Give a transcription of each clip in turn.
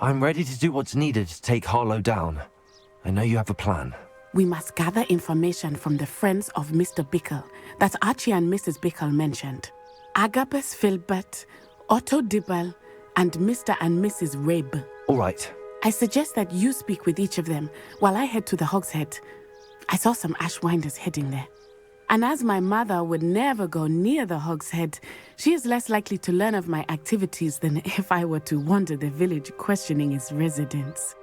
I'm ready to do what's needed to take Harlow down. I know you have a plan. We must gather information from the friends of Mr. Bickle that Archie and Mrs. Bickle mentioned. Agabus Filbert, Otto Dibble, and Mr. and Mrs. Rabe. All right. I suggest that you speak with each of them while I head to the Hog's Head. I saw some Ashwinders heading there. And as my mother would never go near the Hog's Head, she is less likely to learn of my activities than if I were to wander the village questioning its residents.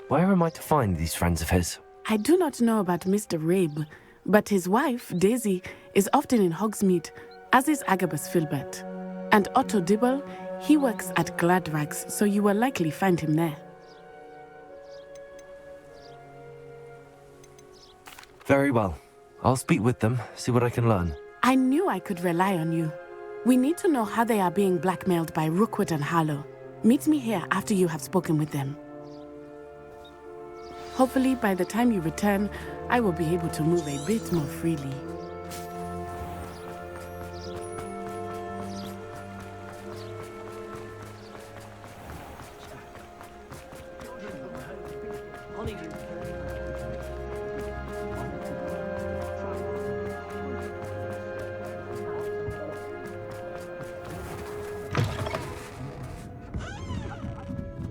Where am I to find these friends of his? I do not know about Mr. Rabe, but his wife, Daisy, is often in Hogsmeade, as is Agabus Filbert. And Otto Dibble, he works at Gladrags, so you will likely find him there. Very well. I'll speak with them, see what I can learn. I knew I could rely on you. We need to know how they are being blackmailed by Rookwood and Harlow. Meet me here after you have spoken with them. Hopefully, by the time you return, I will be able to move a bit more freely.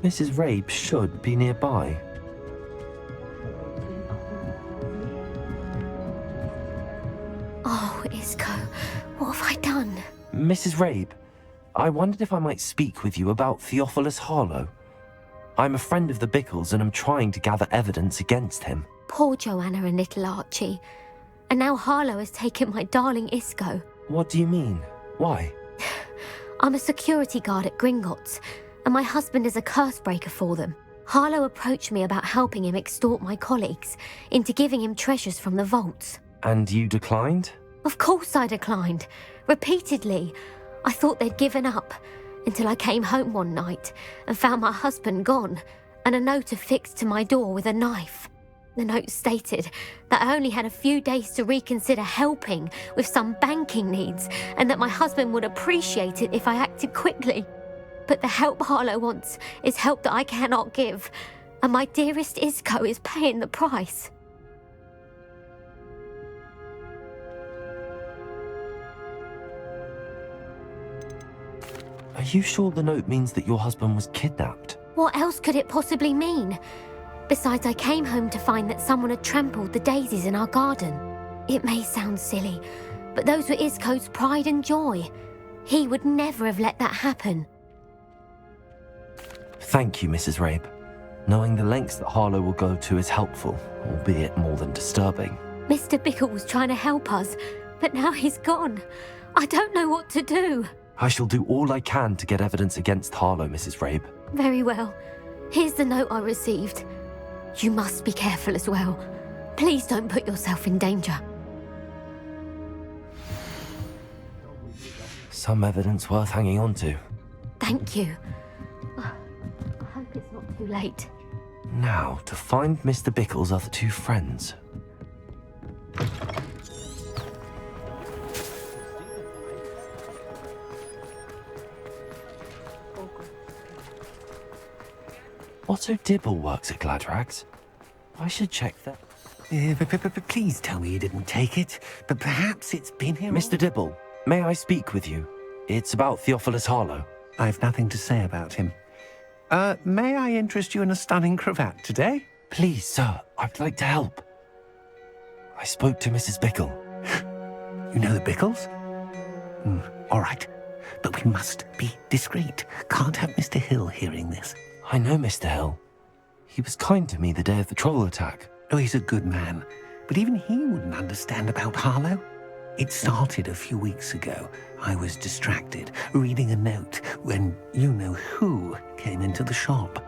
Mrs. Rabe should be nearby. Oh, Isco, what have I done? Mrs. Rabe, I wondered if I might speak with you about Theophilus Harlow. I'm a friend of the Bickles and I'm trying to gather evidence against him. Poor Joanna and little Archie. And now Harlow has taken my darling Isco. What do you mean? Why? I'm a security guard at Gringotts, and my husband is a curse breaker for them. Harlow approached me about helping him extort my colleagues into giving him treasures from the vaults. And you declined? Of course I declined. Repeatedly. I thought they'd given up, until I came home one night and found my husband gone, and a note affixed to my door with a knife. The note stated that I only had a few days to reconsider helping with some banking needs, and that my husband would appreciate it if I acted quickly. But the help Harlow wants is help that I cannot give, and my dearest Isco is paying the price. Are you sure the note means that your husband was kidnapped? What else could it possibly mean? Besides, I came home to find that someone had trampled the daisies in our garden. It may sound silly, but those were Isco's pride and joy. He would never have let that happen. Thank you, Mrs. Rabe. Knowing the lengths that Harlow will go to is helpful, albeit more than disturbing. Mr. Bickle was trying to help us, but now he's gone. I don't know what to do. I shall do all I can to get evidence against Harlow, Mrs. Rabe. Very well. Here's the note I received. You must be careful as well. Please don't put yourself in danger. Some evidence worth hanging on to. Thank you. I hope it's not too late. Now, to find Mr. Bickle's other two friends. Otto Dibble works at Gladrags. I should check that. Please tell me you didn't take it, but perhaps it's been here. Mr. Dibble, may I speak with you? It's about Theophilus Harlow. I've nothing to say about him. May I interest you in a stunning cravat today? Please, sir, I'd like to help. I spoke to Mrs. Bickle. You know the Bickles? All right, but we must be discreet. Can't have Mr. Hill hearing this. I know Mr. Hill. He was kind to me the day of the troll attack. Oh, he's a good man, but even he wouldn't understand about Harlow. It started a few weeks ago. I was distracted, reading a note, when you-know-who came into the shop.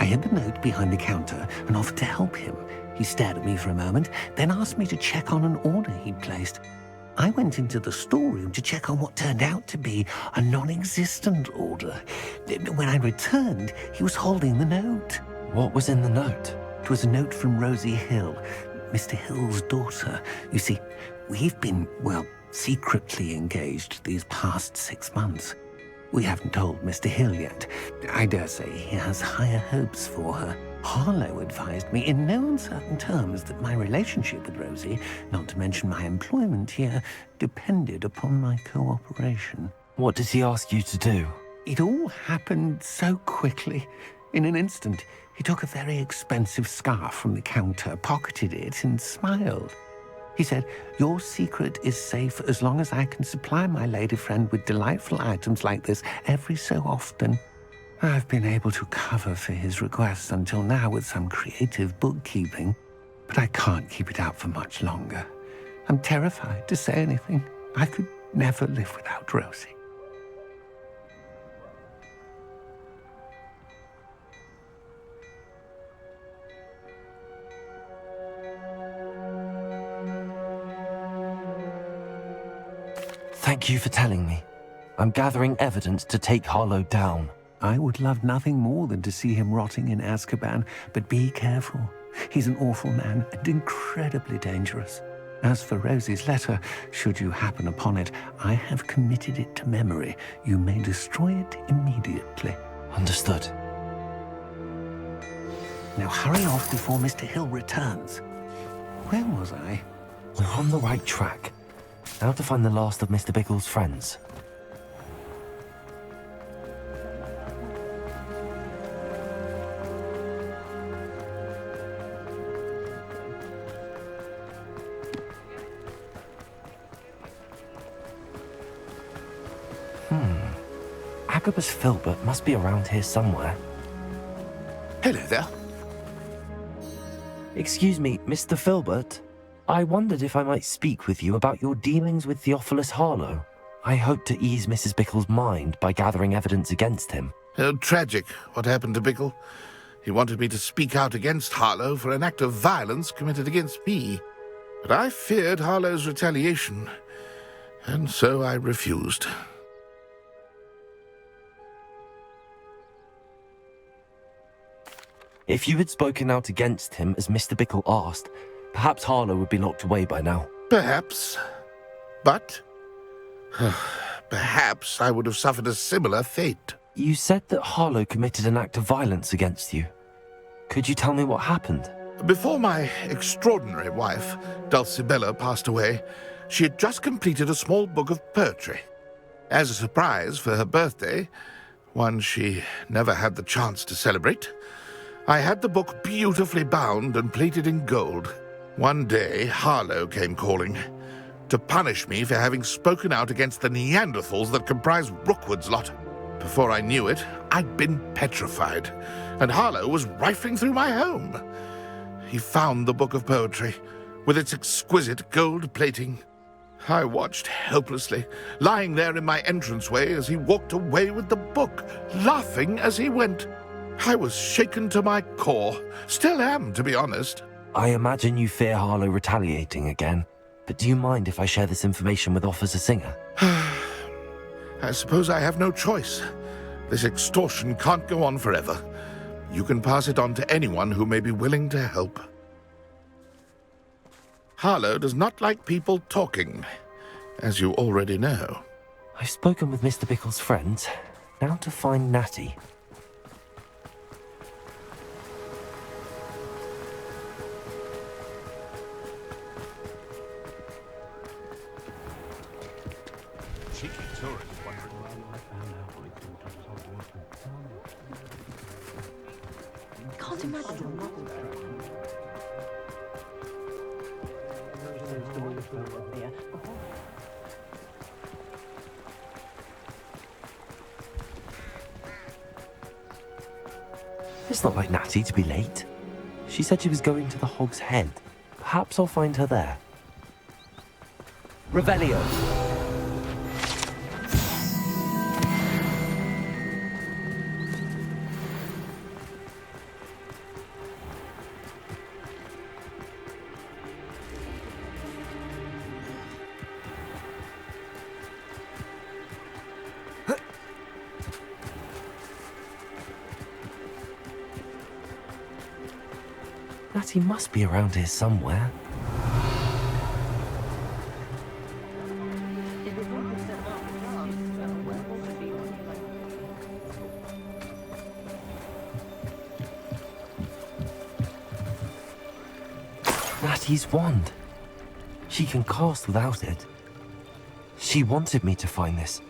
I hid the note behind the counter and offered to help him. He stared at me for a moment, then asked me to check on an order he'd placed. I went into the storeroom to check on what turned out to be a non-existent order. When I returned, he was holding the note. What was in the note? It was a note from Rosie Hill, Mr. Hill's daughter. You see, we've been, secretly engaged these past 6 months. We haven't told Mr. Hill yet. I dare say he has higher hopes for her. Harlow advised me in no uncertain terms that my relationship with Rosie, not to mention my employment here, depended upon my cooperation. What does he ask you to do? It all happened so quickly. In an instant, he took a very expensive scarf from the counter, pocketed it, and smiled. He said, "Your secret is safe as long as I can supply my lady friend with delightful items like this every so often." I've been able to cover for his requests until now with some creative bookkeeping, but I can't keep it up for much longer. I'm terrified to say anything. I could never live without Rosie. Thank you for telling me. I'm gathering evidence to take Harlow down. I would love nothing more than to see him rotting in Azkaban, but be careful. He's an awful man and incredibly dangerous. As for Rosie's letter, should you happen upon it, I have committed it to memory. You may destroy it immediately. Understood. Now hurry off before Mr. Hill returns. Where was I? We're on the right track. Now to find the last of Mr. Bickle's friends. Agabus Filbert must be around here somewhere. Hello there. Excuse me, Mr. Filbert. I wondered if I might speak with you about your dealings with Theophilus Harlow. I hope to ease Mrs. Bickle's mind by gathering evidence against him. Oh, tragic what happened to Bickle. He wanted me to speak out against Harlow for an act of violence committed against me. But I feared Harlow's retaliation, and so I refused. If you had spoken out against him as Mr. Bickle asked, perhaps Harlow would be locked away by now. Perhaps. But perhaps I would have suffered a similar fate. You said that Harlow committed an act of violence against you. Could you tell me what happened? Before my extraordinary wife, Dulcibella, passed away, she had just completed a small book of poetry. As a surprise for her birthday, one she never had the chance to celebrate, I had the book beautifully bound and plated in gold. One day, Harlow came calling to punish me for having spoken out against the Neanderthals that comprise Rookwood's lot. Before I knew it, I'd been petrified, and Harlow was rifling through my home. He found the book of poetry, with its exquisite gold plating. I watched helplessly, lying there in my entranceway as he walked away with the book, laughing as he went. I was shaken to my core. Still am, to be honest. I imagine you fear Harlow retaliating again, but do you mind if I share this information with Officer Singer? I suppose I have no choice. This extortion can't go on forever. You can pass it on to anyone who may be willing to help. Harlow does not like people talking, as you already know. I've spoken with Mr. Bickle's friends. Now to find Natty. Can't imagine. It's not like Natty to be late. She said she was going to the Hog's Head. Perhaps I'll find her there. Revelio. Natty must be around here somewhere. Natty's wand. She can cast without it. She wanted me to find this.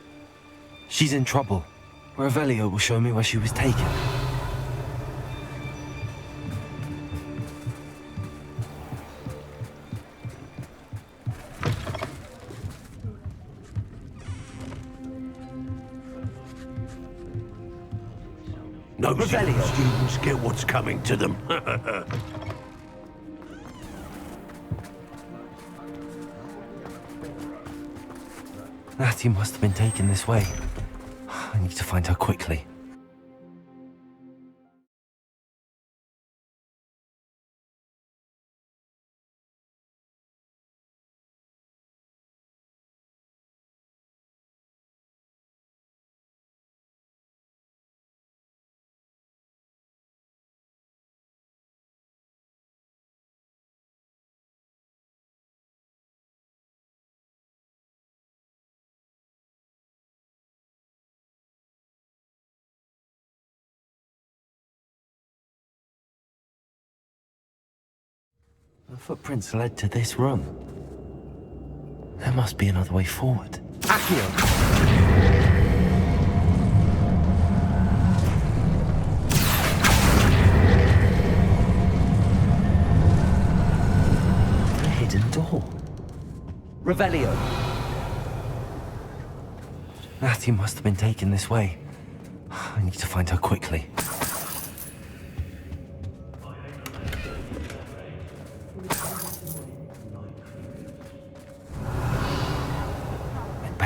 She's in trouble. Revelio will show me where she was taken. No students get what's coming to them. Natty must have been taken this way. I need to find her quickly. The footprints led to this room. There must be another way forward. Accio! A hidden door. Revelio! Natty must have been taken this way. I need to find her quickly.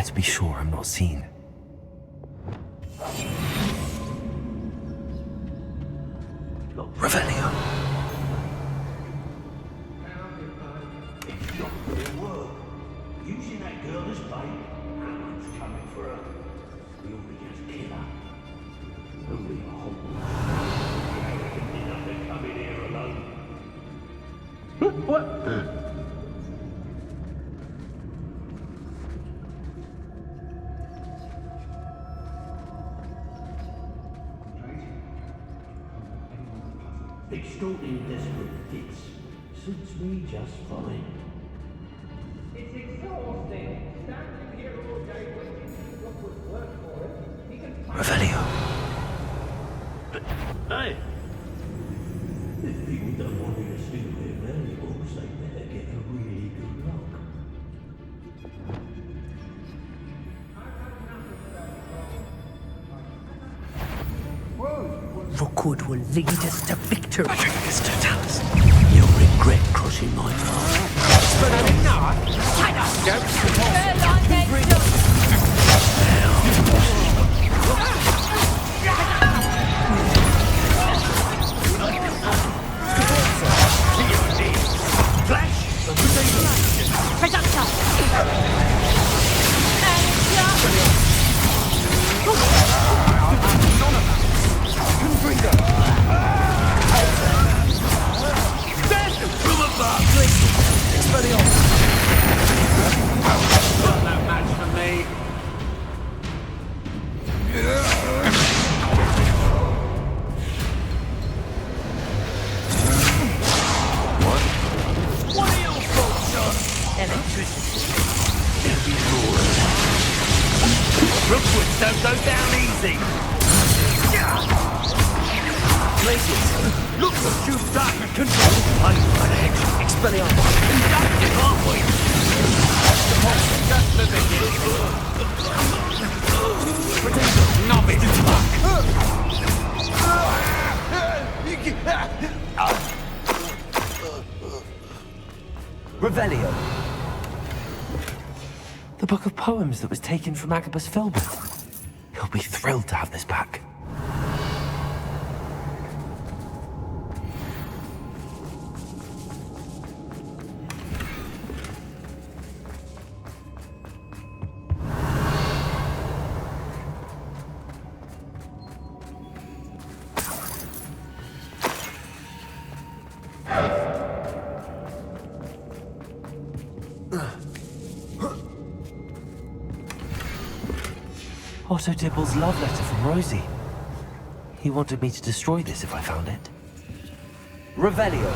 To be sure I'm not seen. Revelio. It's not gonna work. Using that girl as bait. Someone's coming for her. We ought to just kill her. Only a Hogwarts. Enough to come in here alone. What? Extorting desperate fits suits me just fine. It's exhausting. Standing here all day waiting for what would work for him. He can Revelio. Hey! If people don't want me to steal their valuables, they better get a really good look. Rookwood will lead us to victory. Mr. Tallis. You'll regret crossing my path. Rookwoods don't go down easy. Places. Look what you've done. Control. I'm an edge. Expelliarmus. Inductive, aren't we? Just the beginning. Novice fuck. Revelio. The book of poems that was taken from Agabus Filbert. He'll be thrilled to have this back. Otto Dibble's love letter from Rosie. He wanted me to destroy this if I found it. Revelio.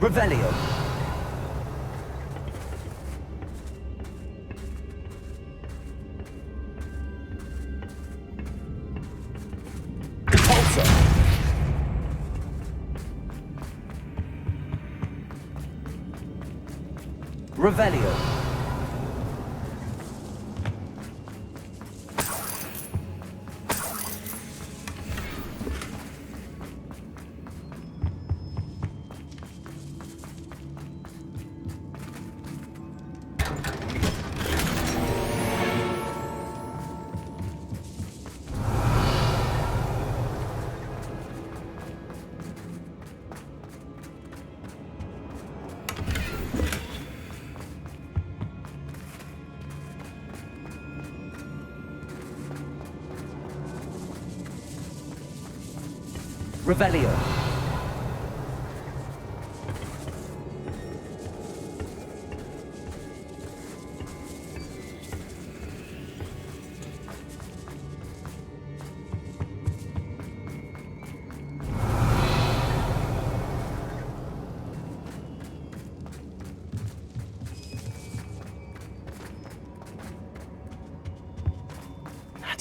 Revelio. Repulsor. Revelio. Revelio.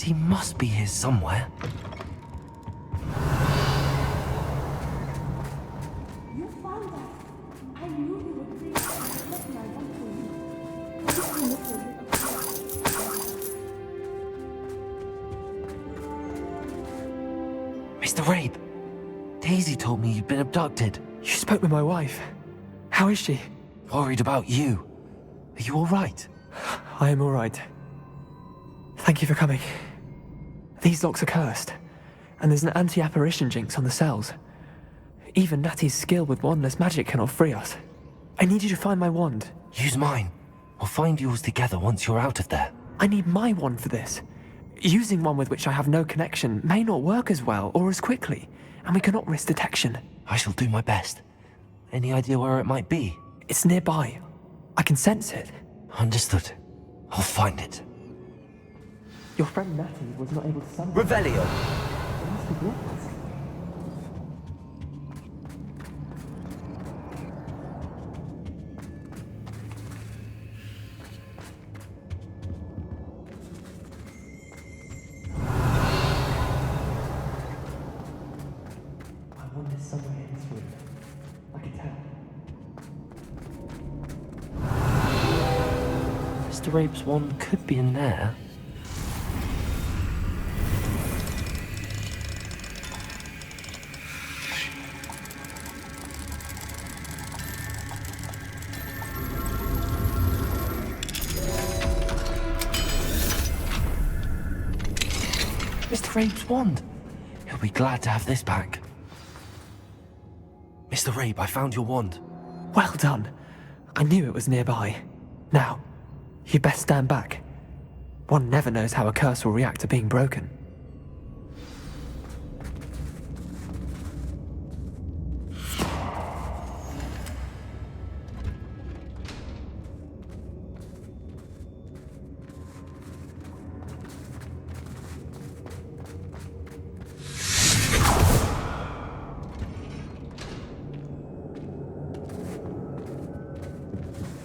He must be here somewhere. You found us. I knew you would bring us what I want for you. Mr. Rabe, Daisy told me you'd been abducted. You spoke with my wife. How is she? Worried about you. Are you all right? I am all right. Thank you for coming. These locks are cursed, and there's an anti-apparition jinx on the cells. Even Natty's skill with wandless magic cannot free us. I need you to find my wand. Use mine. We'll find yours together once you're out of there. I need my wand for this. Using one with which I have no connection may not work as well or as quickly, and we cannot risk detection. I shall do my best. Any idea where it might be? It's nearby. I can sense it. Understood. I'll find it. Your friend Natty was not able to summon. Revelio. It must be yours. My wand is somewhere in this room. I can tell. Mr. Rabe's wand could be in there. Mr. Rabe's wand. He'll be glad to have this back. Mr. Rabe, I found your wand. Well done. I knew it was nearby. Now, you best stand back. One never knows how a curse will react to being broken.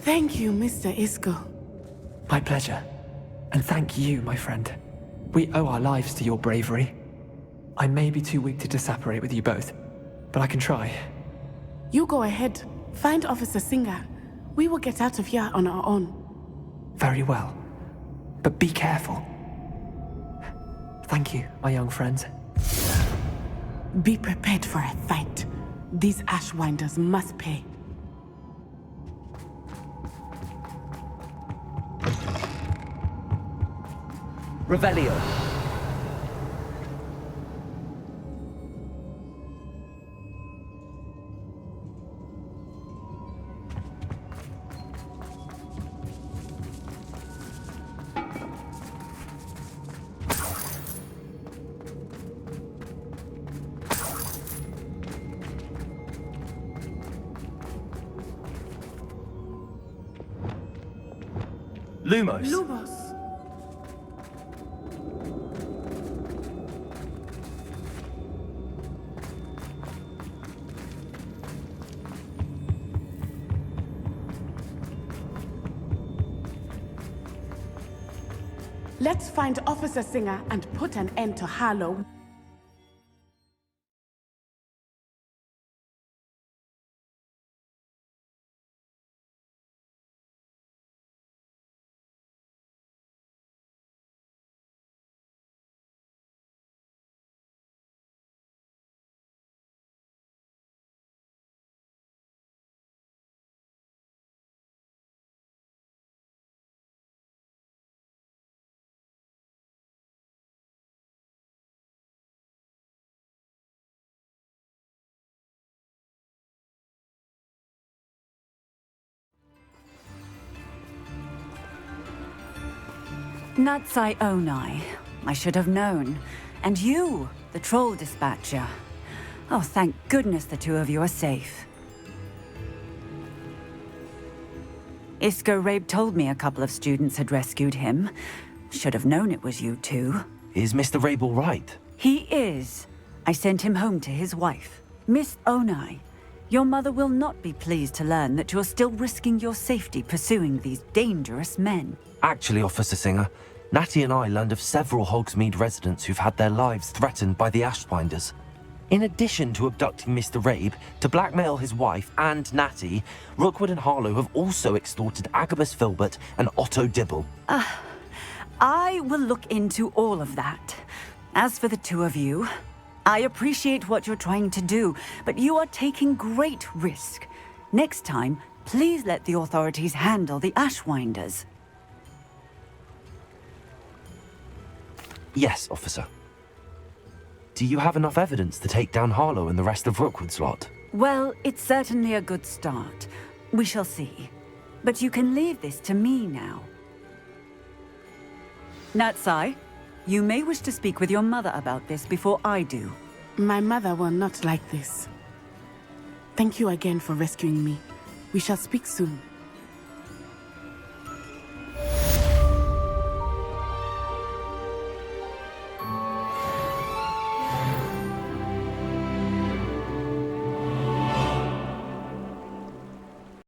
Thank you, Mr. Isco. My pleasure. And thank you, my friend. We owe our lives to your bravery. I may be too weak to disapparate with you both, but I can try. You go ahead. Find Officer Singer. We will get out of here on our own. Very well. But be careful. Thank you, my young friends. Be prepared for a fight. These Ashwinders must pay. Revelio. Lumos. Lumos. Let's find Officer Singer and put an end to Harlow. Natsai Onai. I should have known. And you, the troll dispatcher. Oh, thank goodness the two of you are safe. Isco Rabe told me a couple of students had rescued him. Should have known it was you two. Is Mr. Rabe all right? He is. I sent him home to his wife. Miss Onai, your mother will not be pleased to learn that you're still risking your safety pursuing these dangerous men. Actually, Officer Singer, Natty and I learned of several Hogsmeade residents who've had their lives threatened by the Ashwinders. In addition to abducting Mr. Rabe to blackmail his wife and Natty, Rookwood and Harlow have also extorted Agabus Filbert and Otto Dibble. I will look into all of that. As for the two of you, I appreciate what you're trying to do, but you are taking great risk. Next time, please let the authorities handle the Ashwinders. Yes, officer. Do you have enough evidence to take down Harlow and the rest of Rookwood's lot? Well, it's certainly a good start. We shall see. But you can leave this to me now. Natsai, you may wish to speak with your mother about this before I do. My mother will not like this. Thank you again for rescuing me. We shall speak soon.